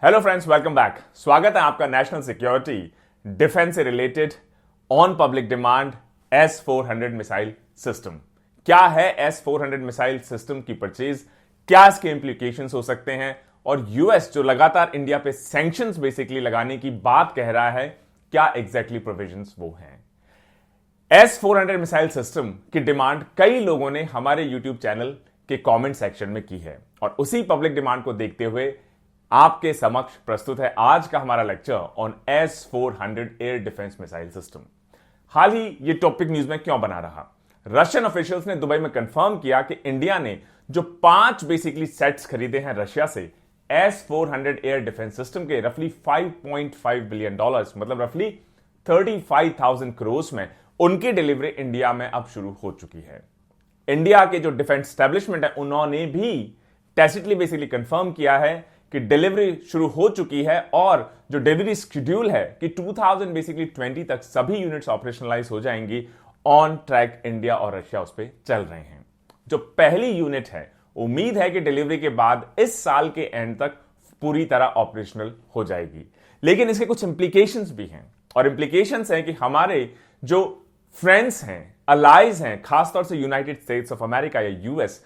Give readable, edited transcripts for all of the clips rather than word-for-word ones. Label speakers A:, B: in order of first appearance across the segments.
A: Hello friends, welcome back. स्वागत है आपका नेशनल सिक्योरिटी डिफेंस से related on public demand S-400 missile system. क्या है S-400 मिसाइल सिस्टम की परचेज, क्या इसके इंप्लीकेशंस हो सकते हैं, और यूएस जो लगातार इंडिया पे सैंक्शंस बेसिकली लगाने की बात कह रहा है, क्या एग्जैक्टली प्रोविजंस वो हैं। S-400 मिसाइल सिस्टम की डिमांड कई लोगों ने हमारे यूट्यूब चैनल के कमेंट सेक्शन में की है और उसी पब्लिक डिमांड को देखते हुए आपके समक्ष प्रस्तुत है आज का हमारा lecture on S-400 air defence missile system. हाल ही ये टॉपिक न्यूज में क्यों बना रहा? रशियन ऑफिशियल्स ने दुबई में कंफर्म किया कि इंडिया ने जो 5 बेसिकली सेट्स खरीदे हैं रशिया से S-400 एयर डिफेंस सिस्टम के रफली $5.5 बिलियन, मतलब रफली 35,000 करोड़ में उनकी डिलीवरी इंडिया में अब शुरू हो चुकी है। इंडिया के जो डिफेंस एस्टेब्लिशमेंट है उन्होंने भी टैसिटली बेसिकली कंफर्म किया है कि डिलीवरी शुरू हो चुकी है और जो डिलीवरी शेड्यूल है कि 2020 तक सभी यूनिट्स ऑपरेशनलाइज हो जाएंगी। ऑन ट्रैक इंडिया और रशिया उस पर चल रहे हैं। जो पहली यूनिट है उम्मीद है कि डिलीवरी के बाद इस साल के एंड तक पूरी तरह ऑपरेशनल हो जाएगी, लेकिन इसके कुछ इंप्लीकेशंस भी हैं और इंप्लीकेशंस हैं कि हमारे जो फ्रेंड्स हैं, अलाइज हैं, खासतौर से यूनाइटेड स्टेट्स ऑफ अमेरिका या यूएस,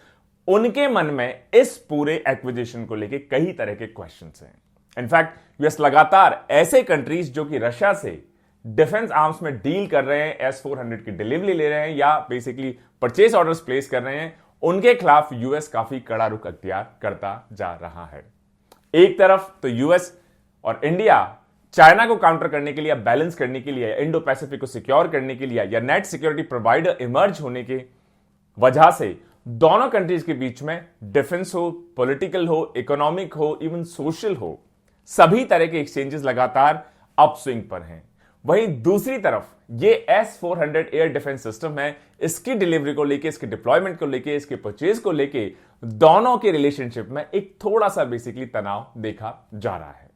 A: उनके मन में इस पूरे एक्विजिशन को लेके कई तरह के क्वेश्चंस हैं। इनफैक्ट यूएस लगातार ऐसे कंट्रीज जो कि रशिया से डिफेंस आर्म्स में डील कर रहे हैं, S-400 की डिलीवरी ले रहे हैं या बेसिकली परचेज ऑर्डर्स प्लेस कर रहे हैं, उनके खिलाफ यूएस काफी कड़ा रुख अख्तियार करता जा रहा है। एक तरफ तो यूएस और इंडिया चाइना को काउंटर करने के लिए, बैलेंस करने के लिए, इंडो पैसिफिक को सिक्योर करने के लिए या नेट सिक्योरिटी प्रोवाइडर इमर्ज होने के वजह से दोनों कंट्रीज के बीच में डिफेंस हो, पॉलिटिकल हो, इकोनॉमिक हो, इवन सोशल हो, सभी तरह के एक्सचेंजेस लगातार अपस्विंग पर हैं। वहीं दूसरी तरफ ये S-400 एयर डिफेंस सिस्टम है, इसकी डिलीवरी को लेके, इसके डिप्लॉयमेंट को लेके, इसके परचेज को लेके दोनों के रिलेशनशिप में एक थोड़ा सा बेसिकली तनाव देखा जा रहा है।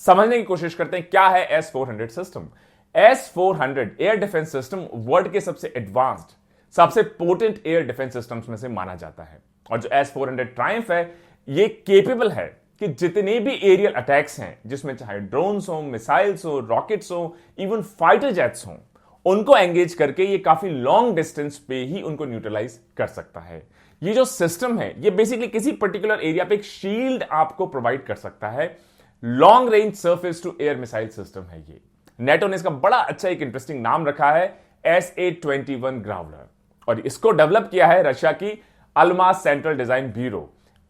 A: समझने की कोशिश करते हैं क्या है S-400 system. S-400 air defence system world के सबसे एडवांस्ड, सबसे पोटेंट एयर डिफेंस सिस्टम्स में से माना जाता है और जो S-400 ट्रायम्फ है ये केपेबल है कि जितने भी एरियल अटैक्स हैं, जिसमें चाहे ड्रोन्स हो, मिसाइल्स हो, रॉकेट्स हो, इवन फाइटर जेट्स हो, उनको एंगेज करके ये काफी लॉन्ग डिस्टेंस पे ही उनको न्यूट्रलाइज कर सकता है। ये जो सिस्टम है ये बेसिकली किसी पर्टिकुलर एरिया पे एक शील्ड आपको प्रोवाइड कर सकता है। Long range surface to air missile system है ये। नेटो ने इसका बड़ा अच्छा एक इंटरेस्टिंग नाम रखा है SA-21 ग्राउलर और इसको डेवलप किया है रशिया की Almas central design bureau.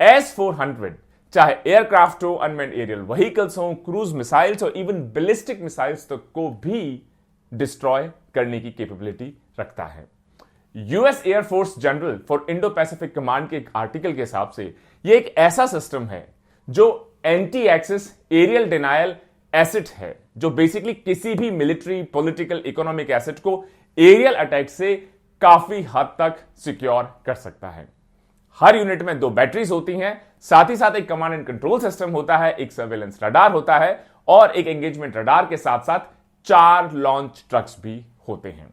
A: S-400 चाहे एयरक्राफ्ट हो, अनमैन्ड एरियल व्हीकल्स हो, क्रूज मिसाइल्स हो, इवन बैलिस्टिक मिसाइल्स तक को भी डिस्ट्रॉय करने की कैपेबिलिटी रखता है। US air force general for Indo Pacific command के एक आर्टिकल के हिसाब से यह एक ऐसा सिस्टम है जो anti access aerial denial asset है, जो बेसिकली किसी भी मिलिट्री, पॉलिटिकल, इकोनॉमिक एसेट को एरियल अटैक से काफी हद तक सिक्योर कर सकता है। हर यूनिट में 2 बैटरीज होती हैं, साथ ही साथ एक कमांड एंड कंट्रोल सिस्टम होता है, एक सर्वेलेंस रडार होता है और एक एंगेजमेंट रडार के साथ साथ 4 लॉन्च ट्रक्स भी होते हैं।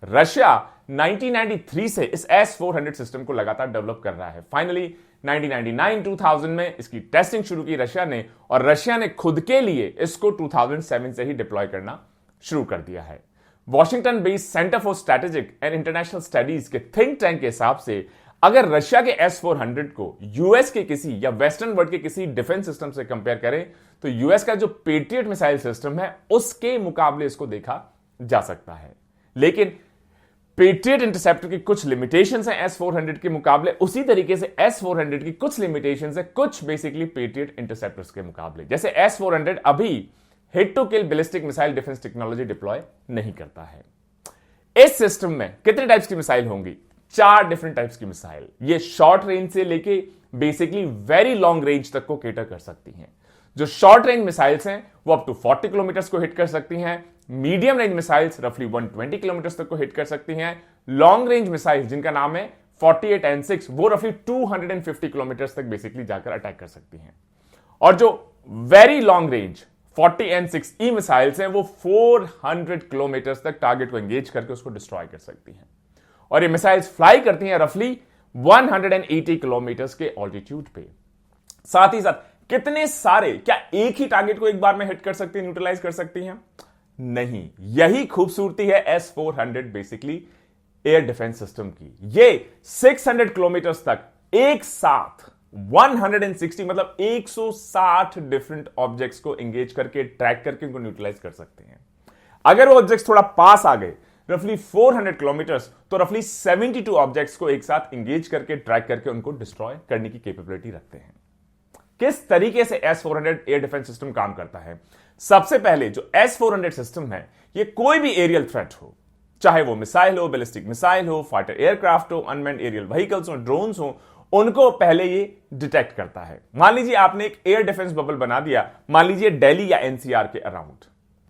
A: रशिया 1993 से इस S-400 सिस्टम को लगातार डेवलप कर रहा है। फाइनली 1999-2000 में इसकी टेस्टिंग शुरू की रशिया ने और रशिया ने खुद के लिए इसको 2007 से ही डिप्लॉय करना शुरू कर दिया है। Washington based centre for strategic and international studies के थिंक टैंक के हिसाब से अगर रशिया के S-400 को यूएस के किसी या वेस्टर्न वर्ल्ड के किसी डिफेंस सिस्टम से कंपेयर करें तो यूएस का जो पेट्रियट मिसाइल सिस्टम है उसके मुकाबले इसको देखा जा सकता है। लेकिन पेट्रियट इंटरसेप्टर की कुछ लिमिटेशंस हैं S-400 के मुकाबले, उसी तरीके से S-400 की कुछ लिमिटेशंस है कुछ बेसिकली पेट्रियट इंटरसेप्टर्स के मुकाबले। जैसे S-400 अभी hit to kill ballistic missile defence technology deploy नहीं करता है। इस सिस्टम में कितने टाइप्स की मिसाइल होंगी? 4 डिफरेंट टाइप्स की मिसाइल। ये शॉर्ट रेंज से लेके बेसिकली वेरी लॉन्ग रेंज तक को केटर कर सकती हैं। जो शॉर्ट रेंज मिसाइल्स हैं वो अप टू 40 किलोमीटर को हिट कर सकती हैं। मीडियम रेंज मिसाइल्स रफली 120 किलोमीटर तक को हिट कर सकती हैं। लॉन्ग रेंज मिसाइल्स जिनका नाम है 48N6 वो रफली 250 किलोमीटर तक बेसिकली जाकर अटैक कर सकती हैं। और जो very long range 40N6E missiles हैं वो 400 किलोमीटर तक टारगेट को एंगेज करके उसको डिस्ट्रॉय कर सकती हैं और ये मिसाइल्स फ्लाई करती हैं रफली 180 किलोमीटर के ऑल्टीट्यूड पे। साथ ही साथ कितने सारे, क्या एक ही टारगेट को एक बार में हिट कर सकती है, न्यूट्रलाइज कर सकती हैं? नहीं। यही खूबसूरती है S-400 basically air defence system की। ये 600 किलोमीटर तक एक साथ 160 मतलब 160 डिफरेंट ऑब्जेक्ट्स को एंगेज करके, ट्रैक करके उनको न्यूट्रलाइज कर सकते हैं। अगर वो ऑब्जेक्ट्स थोड़ा पास आ गए, रफली 400 किलोमीटर्स, तो रफली 72 ऑब्जेक्ट्स को एक साथ एंगेज करके, ट्रैक करके उनको डिस्ट्रॉय करने की कैपेबिलिटी रखते हैं। किस तरीके से S-400 एयर डिफेंस सिस्टम काम करता है? सबसे पहले जो S-400 सिस्टम है, ये कोई भी एरियल थ्रेट हो, चाहे वो मिसाइल हो, बैलिस्टिक मिसाइल हो, फाइटर एयरक्राफ्ट हो, अनमैन्ड एरियल व्हीकल्स हो, ड्रोन्स हो, उनको पहले ये डिटेक्ट करता है। मान लीजिए आपने एक एयर डिफेंस बबल बना दिया, मान लीजिए दिल्ली या एनसीआर के अराउंड,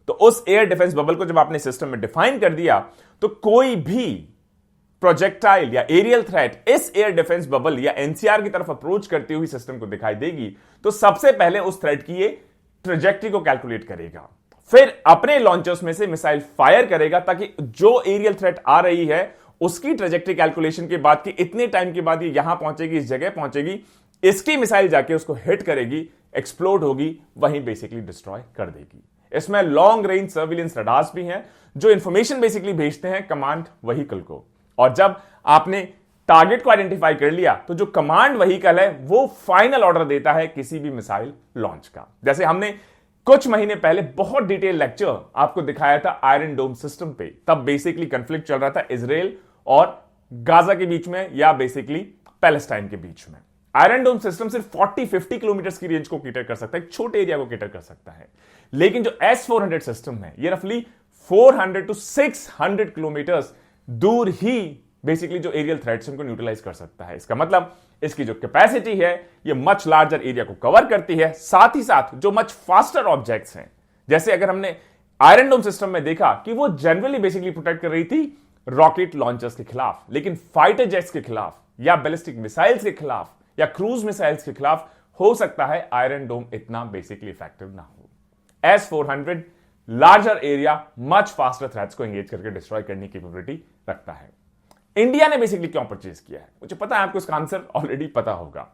A: तो उस एयर डिफेंस बबल को जब आपने सिस्टम में डिफाइन कर दिया, तो कोई भी प्रोजेक्टाइल या एरियल थ्रेट इस एयर डिफेंस बबल या एनसीआर की तरफ अप्रोच करती हुई सिस्टम को दिखाई देगी, तो सबसे पहले उस थ्रेट की ये ट्रेजेक्टरी को कैलकुलेट करेगा, फिर अपने लॉन्चर्स में से मिसाइल फायर करेगा, ताकि जो एरियल थ्रेट आ रही है उसकी ट्रेजेक्टरी कैलकुलेशन के बाद कि इतने टाइम के बाद ये यहां पहुंचेगी, इस जगह पहुंचेगी, इसकी मिसाइल जाके उसको हिट करेगी, एक्सप्लोड होगी, वहीं बेसिकली डिस्ट्रॉय कर देगी। इसमें लॉन्ग रेंज सर्विलेंस रडार्स भी हैं जो इंफॉर्मेशन बेसिकली भेजते हैं कमांड व्हीकल को, और जब आपने टारगेट को आइडेंटिफाई कर लिया, तो जो कमांड व्हीकल है वो फाइनल ऑर्डर देता है किसी भी मिसाइल लॉन्च का। जैसे हमने कुछ महीने पहले बहुत डिटेल लेक्चर आपको दिखाया था आयरन डोम सिस्टम पे, तब बेसिकली कंफ्लिक्ट चल रहा था इजराइल और गाजा के बीच में, या बेसिकली पैलेस्टाइन के बीच में। आयरन डोम सिस्टम सिर्फ 40-50 किलोमीटर की रेंज को कैटर कर सकता है, एक छोटे एरिया को कैटर कर सकता है, लेकिन जो S-400 सिस्टम है ये रफली 400 to 600 किलोमीटर दूर ही बेसिकली जो एरियल थ्रेट्स उनको न्यूट्रलाइज कर सकता है। इसका मतलब इसकी जो कैपेसिटी है ये मच लार्जर एरिया को कवर करती है, साथ ही साथ जो मच फास्टर ऑब्जेक्ट्स हैं, जैसे अगर हमने आयरन डोम सिस्टम में देखा कि वो जनरली बेसिकली प्रोटेक्ट कर रही थी रॉकेट लॉन्चर्स के खिलाफ, लेकिन फाइटर जेट्स के खिलाफ या बैलिस्टिक मिसाइल्स के खिलाफ या क्रूज मिसाइल्स के खिलाफ हो सकता है आयरन डोम इतना बेसिकली इफेक्टिव ना हो। S-400 larger area, much faster threats को एंगेज करके डिस्ट्रॉय करने की कैपेबिलिटी रखता है। इंडिया ने बेसिकली क्यों परचेज किया है? मुझे पता है आपको इसका आंसर ऑलरेडी पता होगा।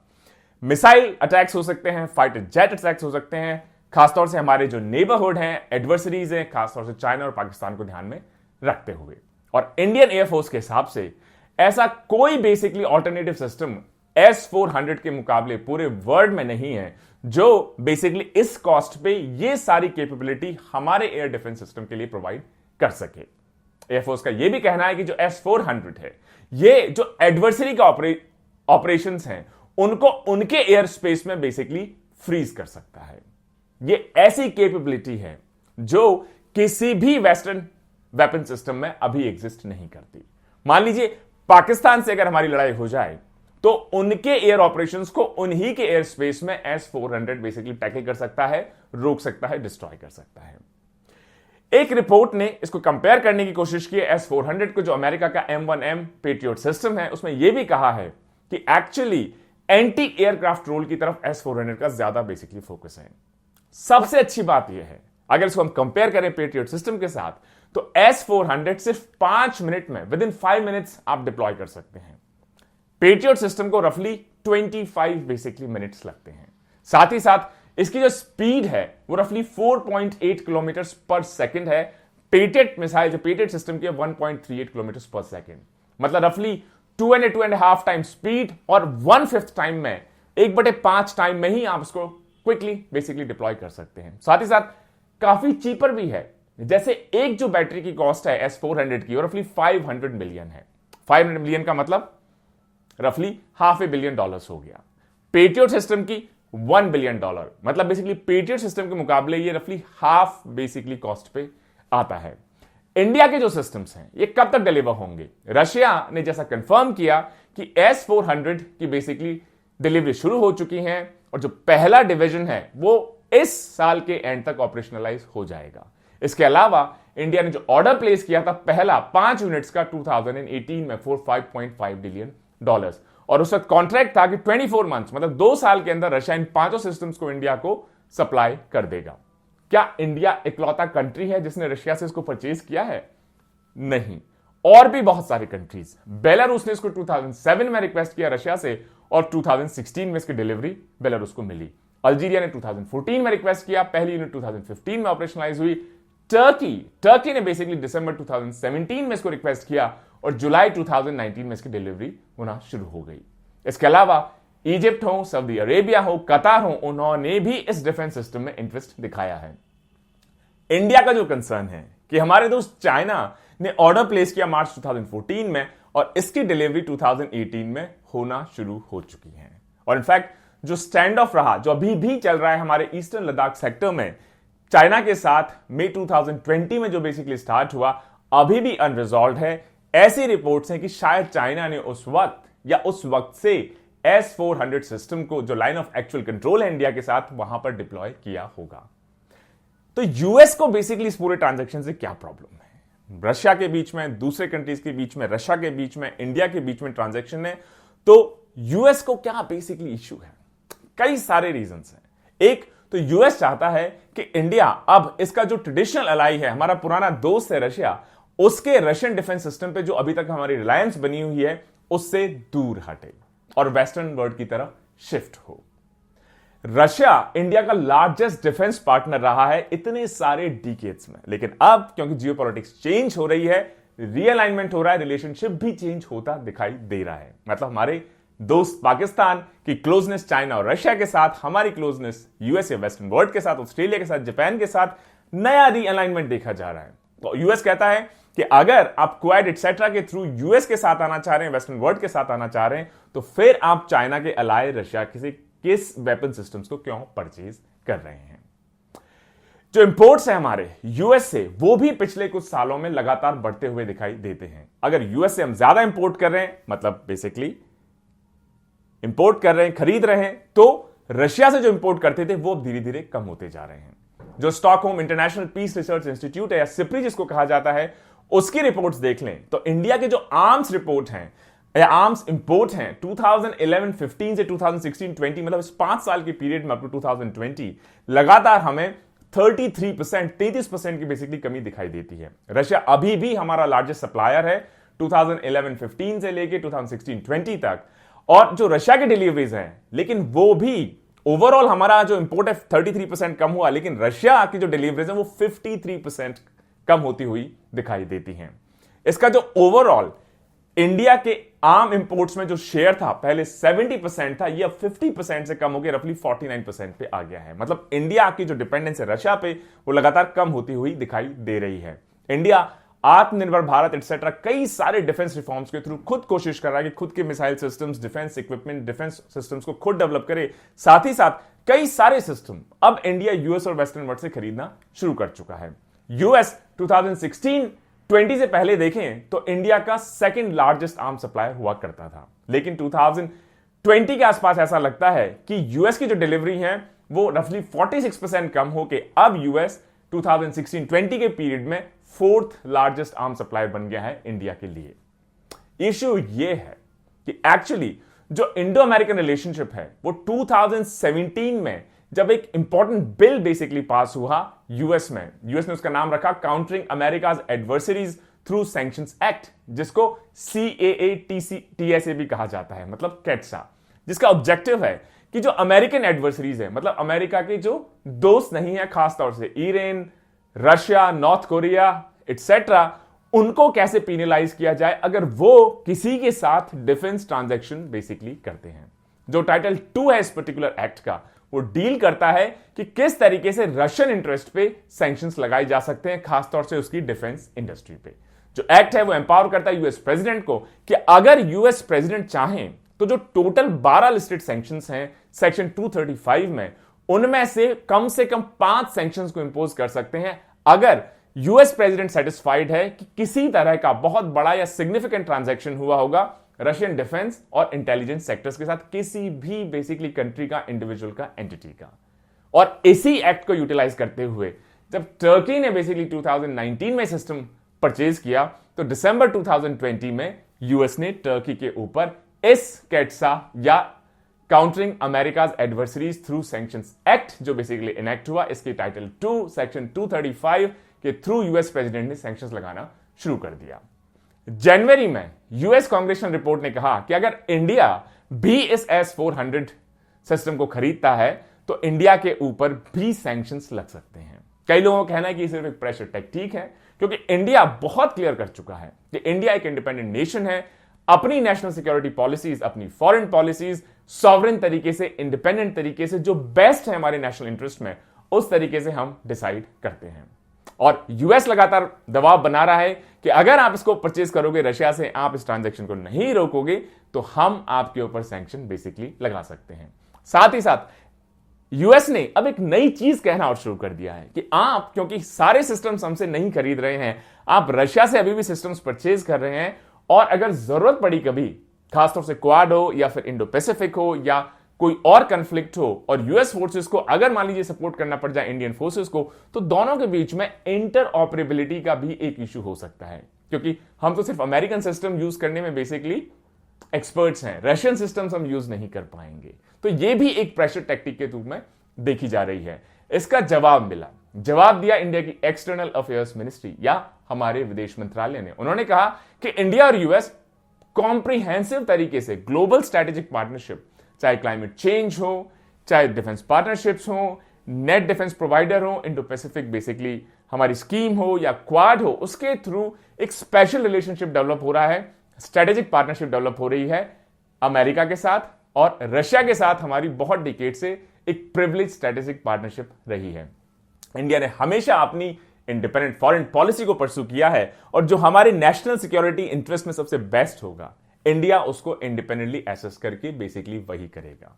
A: मिसाइल अटैक्स हो सकते हैं, फाइटर जेट अटैक्स हो सकते हैं, खासतौर से हमारे जो नेबरहुड हैं, एडवर्सरीज हैं, खासतौर से चाइना और पाकिस्तान को ध्यान में रखते हुए। और इंडियन एयरफोर्स के हिसाब से ऐसा कोई बेसिकली ऑल्टरनेटिव सिस्टम S-400 के मुकाबले पूरे वर्ल्ड में नहीं है जो बेसिकली इस कॉस्ट पे ये सारी कैपेबिलिटी हमारे एयर डिफेंस सिस्टम के लिए प्रोवाइड कर सके। एयरफोर्स का यह भी कहना है कि जो S-400 है ये जो एडवर्सरी का ऑपरेशंस हैं उनको उनके एयर स्पेस में बेसिकली फ्रीज कर सकता है। ये ऐसी कैपेबिलिटी है जो किसी भी वेस्टर्न वेपन सिस्टम में अभी एग्जिस्ट नहीं करती। मान लीजिए पाकिस्तान से अगर हमारी लड़ाई हो जाए तो उनके एयर ऑपरेशंस को उन्हीं के एयर स्पेस में S-400 बेसिकली टैकल कर सकता है, रोक सकता है, डिस्ट्रॉय कर सकता है। एक रिपोर्ट ने इसको कंपेयर करने की कोशिश की है S-400 को जो अमेरिका का M1M पेट्रियट सिस्टम है, उसमें यह भी कहा है कि एक्चुअली एंटी एयरक्राफ्ट रोल की तरफ S-400 का ज्यादा बेसिकली फोकस है। सबसे अच्छी बात यह है, अगर इसको हम कंपेयर करें पेट्रियट सिस्टम के साथ, तो S-400 सिर्फ 5 मिनट में, विद इन 5 मिनट्स आप डिप्लॉय कर सकते हैं। पेट्रियट सिस्टम को रफली 25 बेसिकली मिनट्स लगते हैं। साथ ही साथ इसकी जो स्पीड है वो रफली 4.8 किलोमीटर पर सेकंड है। पेट्रियट मिसाइल जो पेट्रियट सिस्टम की 1.38 किलोमीटर पर सेकंड, मतलब रफली 2.5 टाइम स्पीड और 1/5 टाइम में, 1/5 टाइम में ही आप उसको क्विकली बेसिकली डिप्लॉय कर सकते हैं। साथ ही साथ काफी चीपर भी है। जैसे एक जो बैटरी की कॉस्ट है S-400 की, वो रफली 500 मिलियन है। 500 मिलियन का मतलब रफली $500 मिलियन हो गया। पेट्रियट सिस्टम की $1 बिलियन, मतलब बेसिकली पेट्रियट सिस्टम के मुकाबले ये रफली हाफ बेसिकली कॉस्ट पे आता है। इंडिया के जो सिस्टम्स हैं ये कब तक डिलीवर होंगे? रशिया ने जैसा कंफर्म किया कि S-400 की बेसिकली डिलीवरी शुरू हो चुकी है और जो पहला डिवीजन है वो इस साल के एंड तक ऑपरेशनलाइज हो जाएगा। इसके अलावा इंडिया ने जो ऑर्डर प्लेस किया था पहला 5 यूनिट्स का 2018 में फॉर $5.5 बिलियन, और उस वक्त कॉन्ट्रैक्ट था कि 24 मंथ्स मतलब 2 साल के अंदर रशिया इन 5 सिस्टम्स को इंडिया को सप्लाई कर देगा। क्या इंडिया इकलौता कंट्री है जिसने रशिया से इसको परचेज किया है? नहीं, और भी बहुत सारी कंट्रीज। बेलारूस ने इसको 2007 में रिक्वेस्ट किया रशिया से और 2016 में इसकी डिलीवरी बेलारूस को मिली। अल्जीरिया ने 2014 में रिक्वेस्ट किया, पहली यूनिट 2015 में ऑपरेशनलाइज हुई। टर्की ने बेसिकली दिसंबर 2017 में इसको रिक्वेस्ट किया और जुलाई 2019 में इसकी डिलीवरी होना शुरू हो गई। इसके अलावा इजिप्ट हो, सऊदी अरेबिया हो, कतार हो, उन्होंने भी इस डिफेंस सिस्टम में इंटरेस्ट दिखाया है। इंडिया का जो कंसर्न है कि हमारे दोस्त चाइना ने ऑर्डर प्लेस किया मार्च 2014 में और इसकी डिलीवरी 2018 में होना शुरू हो चुकी है। और इनफैक्ट जो स्टैंड ऑफ रहा, जो अभी भी चल रहा है हमारे ईस्टर्न लद्दाख सेक्टर में चाइना के साथ, मई 2020 में जो बेसिकली स्टार्ट हुआ, अभी भी अनरिजॉल्व है। ऐसी रिपोर्ट्स हैं कि शायद चाइना ने उस वक्त से S-400 सिस्टम को, जो लाइन ऑफ एक्चुअल कंट्रोल है इंडिया के साथ, वहां पर डिप्लॉय किया होगा। तो यूएस को बेसिकली इस पूरे ट्रांजैक्शन से क्या प्रॉब्लम है? रशिया के बीच में, दूसरे कंट्रीज के बीच में, रशिया के बीच में, इंडिया के बीच में ट्रांजैक्शन है, तो यूएस को क्या बेसिकली इश्यू है? कई सारे रीजंस हैं। एक तो यूएस चाहता है कि इंडिया अब इसका जो ट्रेडिशनल अलाई है, हमारा पुराना दोस्त है रशिया, उसके रशियन डिफेंस सिस्टम पे जो अभी तक हमारी रिलायंस बनी हुई है उससे दूर हटे और वेस्टर्न वर्ल्ड की तरफ शिफ्ट हो। रशिया इंडिया का लार्जेस्ट डिफेंस पार्टनर रहा है इतने सारे डिकेड्स में, लेकिन अब क्योंकि जियोपॉलिटिक्स चेंज हो रही है, रीअलाइनमेंट हो रहा है, रिलेशनशिप भी चेंज होता दिखाई दे रहा है। मतलब हमारे दोस्त पाकिस्तान की क्लोजनेस चाइना और रशिया के साथ, हमारी क्लोजनेस यूएस या वेस्टर्न वर्ल्ड के साथ, ऑस्ट्रेलिया के साथ, जापान के साथ नया रीअलाइनमेंट देखा जा रहा है। तो यूएस कहता है कि अगर आप क्वाड एटसेट्रा के थ्रू यूएस के साथ आना चाह रहे हैं, वेस्टर्न वर्ल्ड के साथ आना चाह रहे हैं, तो फिर आप चाइना के अलाय रशिया किस वेपन सिस्टम्स को क्यों परचेज कर रहे हैं? जो इंपोर्ट्स है हमारे यूएस से, वो भी पिछले कुछ सालों में लगातार बढ़ते हुए दिखाई देते हैं। अगर यूएस से हम ज्यादा इंपोर्ट कर रहे हैं, मतलब बेसिकली इंपोर्ट कर रहे हैं, खरीद रहे हैं, तो रशिया से जो इंपोर्ट करते थे वो धीरे धीरे कम होते जा रहे हैं। जो Stockholm International Peace Research Institute है या सिप्री जिसको कहा जाता है, उसकी रिपोर्ट्स देख लें तो इंडिया के जो आर्म्स रिपोर्ट हैं या आर्म्स इंपोर्ट हैं 2011-15 से 2016-20, मतलब इस 5 साल के पीरियड में अप टू 2020 लगातार हमें 33% की बेसिकली कमी दिखाई देती है। रशिया अभी भी हमारा लार्जेस्ट सप्लायर है 2011-15 से लेके 2016-20 तक, और जो रशिया की डिलीवरीज हैं, लेकिन वो भी ओवरऑल हमारा जो इंपोर्ट है 33% कम हुआ, लेकिन रशिया की जो डिलीवरीज है वो 53% कम होती हुई दिखाई देती हैं। इसका जो ओवरऑल इंडिया के आर्म इंपोर्ट्स में जो शेयर था पहले 70% था, ये अब 50% से कम होकर रफली 49% पे आ गया है। मतलब इंडिया की जो डिपेंडेंस है रशिया पे वो लगातार कम होती हुई दिखाई दे रही है। इंडिया आत्मनिर्भर भारत एटसेट्रा कई सारे डिफेंस रिफॉर्म्स के थ्रू खुद कोशिश कर रहा है कि खुद के missile systems, defence equipment, defence systems को खुद डेवलप करे। साथ ही साथ कई सारे सिस्टम अब इंडिया यूएस और वेस्टर्न वर्ल्ड से खरीदना शुरू कर चुका है। यूएस 2016-20 से पहले देखें तो इंडिया का सेकंड लार्जेस्ट आर्म सप्लायर हुआ करता था, लेकिन 2020 के आसपास ऐसा लगता है कि यूएस की जो डिलीवरी है वो रफली 46% कम होके अब यूएस 2016-20 के पीरियड में 4th लार्जेस्ट आर्म सप्लायर बन गया है इंडिया के लिए। इश्यू ये है कि एक्चुअली जो इंडो अमेरिकन रिलेशनशिप है वो 2017 में जब एक इंपॉर्टेंट बिल बेसिकली पास हुआ यूएस ने उसका नाम रखा Countering America's Adversaries Through Sanctions Act, जिसको CAATCTSA भी कहा जाता है, मतलब कैट्सा, जिसका ऑब्जेक्टिव है कि जो अमेरिकन एडवर्सरीज है, मतलब अमेरिका के जो दोस्त नहीं है, खासतौर से Iran, Russia, north Korea etcetera, उनको कैसे पीनलाइज किया जाए अगर वो किसी के साथ डिफेंस ट्रांजैक्शन बेसिकली करते हैं। जो टाइटल 2 है इस पर्टिकुलर एक्ट का, वो डील करता है कि किस तरीके से रशियन इंटरेस्ट पे सैंक्शंस लगाए जा सकते हैं, खासतौर से उसकी डिफेंस इंडस्ट्री पे। जो एक्ट है वो एम्पावर करता है यूएस प्रेसिडेंट को कि अगर यूएस प्रेसिडेंट चाहें तो जो टोटल 12 लिस्टेड सैंक्शंस हैं सेक्शन 235 में, उनमें से कम 5 सैंक्शंस को इंपोज कर सकते हैं अगर यूएस प्रेसिडेंट सेटिस्फाइड है कि किसी तरह का बहुत बड़ा या सिग्निफिकेंट ट्रांजैक्शन हुआ होगा रशियन डिफेंस और इंटेलिजेंस सेक्टर्स के साथ, किसी भी बेसिकली कंट्री का, इंडिविजुअल का, एंटिटी का। और इसी एक्ट को यूटिलाइज करते हुए जब टर्की ने बेसिकली 2019 में सिस्टम परचेज किया तो दिसंबर 2020 में यूएस ने टर्की के ऊपर इस कैट्सा या Countering America's Adversaries Through Sanctions Act जो बेसिकली इनेक्ट हुआ, इसके टाइटल 2 सेक्शन 235 के थ्रू यूएस प्रेसिडेंट ने सैंक्शंस लगाना शुरू कर दिया। जनवरी में यूएस कांग्रेशनल रिपोर्ट ने कहा कि अगर इंडिया भी इस S-400 सिस्टम को खरीदता है तो इंडिया के ऊपर भी सैंक्शंस लग सकते हैं। कई लोगों का कहना है कि सिर्फ एक प्रेशर टैक्टिक है, क्योंकि इंडिया बहुत क्लियर कर चुका है कि इंडिया एक इंडिपेंडेंट नेशन है। अपनी नेशनल सिक्योरिटी पॉलिसीज, अपनी फॉरेन पॉलिसीज सॉवरेन तरीके से, इंडिपेंडेंट तरीके से, जो बेस्ट है हमारे नेशनल इंटरेस्ट में, उस तरीके से हम डिसाइड करते हैं। और यूएस लगातार दबाव बना रहा है कि अगर आप इसको परचेज करोगे रशिया से, आप इस ट्रांजैक्शन को नहीं रोकोगे, तो हम आपके ऊपर सैंक्शन बेसिकली लगा सकते हैं। साथ ही साथ यूएस ने अब एक नई चीज कहना और शुरू कर दिया है कि आप, क्योंकि सारे सिस्टम्स हमसे नहीं खरीद रहे हैं, आप रशिया से अभी भी सिस्टम्स परचेज कर रहे हैं, और अगर जरूरत पड़ी कभी, खासतौर से क्वाड हो या फिर इंडो पैसिफिक हो या कोई और कन्फ्लिक्ट हो, और यूएस फोर्सेस को अगर मान लीजिए सपोर्ट करना पड़ जाए इंडियन फोर्सेस को, तो दोनों के बीच में इंटर ऑपरेबिलिटी का भी एक इशू हो सकता है, क्योंकि हम तो सिर्फ अमेरिकन सिस्टम यूज करने में बेसिकली एक्सपर्ट्स हैं, रशियन सिस्टम्स हम यूज नहीं कर पाएंगे। तो यह भी एक प्रेशर टैक्टिक के रूप में देखी जा रही है। इसका जवाब मिला, जवाब दिया इंडिया की एक्सटर्नल अफेयर्स मिनिस्ट्री या हमारे विदेश मंत्रालय ने। उन्होंने कहा कि इंडिया और यूएस कॉम्प्रिहेंसिव तरीके से ग्लोबल स्ट्रेटेजिक पार्टनरशिप, चाहे क्लाइमेट चेंज हो, चाहे डिफेंस पार्टनरशिप्स हो, नेट डिफेंस प्रोवाइडर हो, इंडो पैसिफिक बेसिकली हमारी स्कीम हो या क्वाड हो, उसके थ्रू एक स्पेशल रिलेशनशिप डेवलप हो रहा है, स्ट्रेटेजिक पार्टनरशिप डेवलप हो रही है अमेरिका के साथ, और रशिया के साथ हमारी बहुत डिकेड से एक प्रिविलेज स्ट्रेटेजिक पार्टनरशिप रही है। इंडिया ने हमेशा अपनी इंडिपेंडेंट फॉरेन पॉलिसी को परस्यू किया है, और जो हमारे नेशनल सिक्योरिटी इंटरेस्ट में सबसे बेस्ट होगा, इंडिया उसको इंडिपेंडेंटली एसेस करके बेसिकली वही करेगा।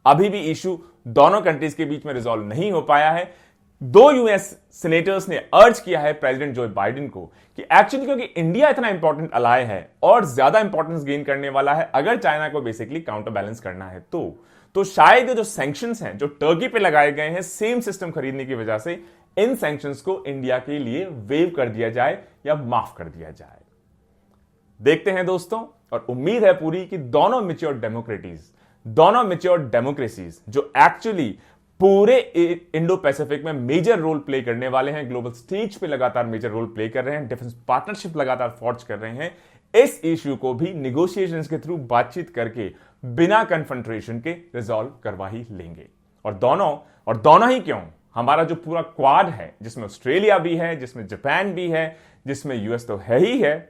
A: अभी भी इशू दोनों कंट्रीज के बीच में रिजॉल्व नहीं हो पाया है। दो यूएस सीनेटर्स ने अर्ज किया है प्रेसिडेंट जो बाइडेन को कि एक्चुअली क्योंकि इंडिया इतना इंपॉर्टेंट अलाय है और ज्यादा इंपॉर्टेंस गेन करने वाला है अगर चाइना को बेसिकली काउंटर बैलेंस करना है, तो शायद जो सैंक्शंस हैं जो टर्की पे लगाए गए हैं सेम सिस्टम खरीदने की वजह से, इन सैंक्शंस को इंडिया के लिए वेव कर दिया जाए या माफ कर दिया जाए। देखते हैं दोस्तों, और उम्मीद है पूरी कि दोनों मैच्योर डेमोक्रेसीज जो एक्चुअली पूरे इंडो पैसिफिक में मेजर रोल प्ले करने वाले हैं, ग्लोबल स्टेज पे लगातार मेजर रोल प्ले कर रहे हैं, डिफेंस पार्टनरशिप लगातार फॉर्ज कर रहे हैं, इस इश्यू को भी निगोशिएशंस के थ्रू बातचीत करके बिना कन्फ्रंटेशन के रिजॉल्व करवा ही लेंगे। और दोनों ही क्यों, हमारा जो पूरा क्वाड है, जिसमें ऑस्ट्रेलिया भी है, जिसमें जापान भी है, जिसमें यूएस तो है ही है,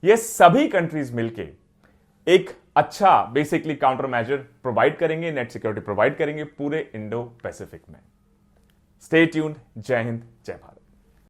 A: ये सभी कंट्रीज मिलके एक अच्छा बेसिकली काउंटर मेजर प्रोवाइड करेंगे, नेट सिक्योरिटी प्रोवाइड करेंगे पूरे इंडो पैसिफिक में। Stay tuned. जय हिंद, जय भारत।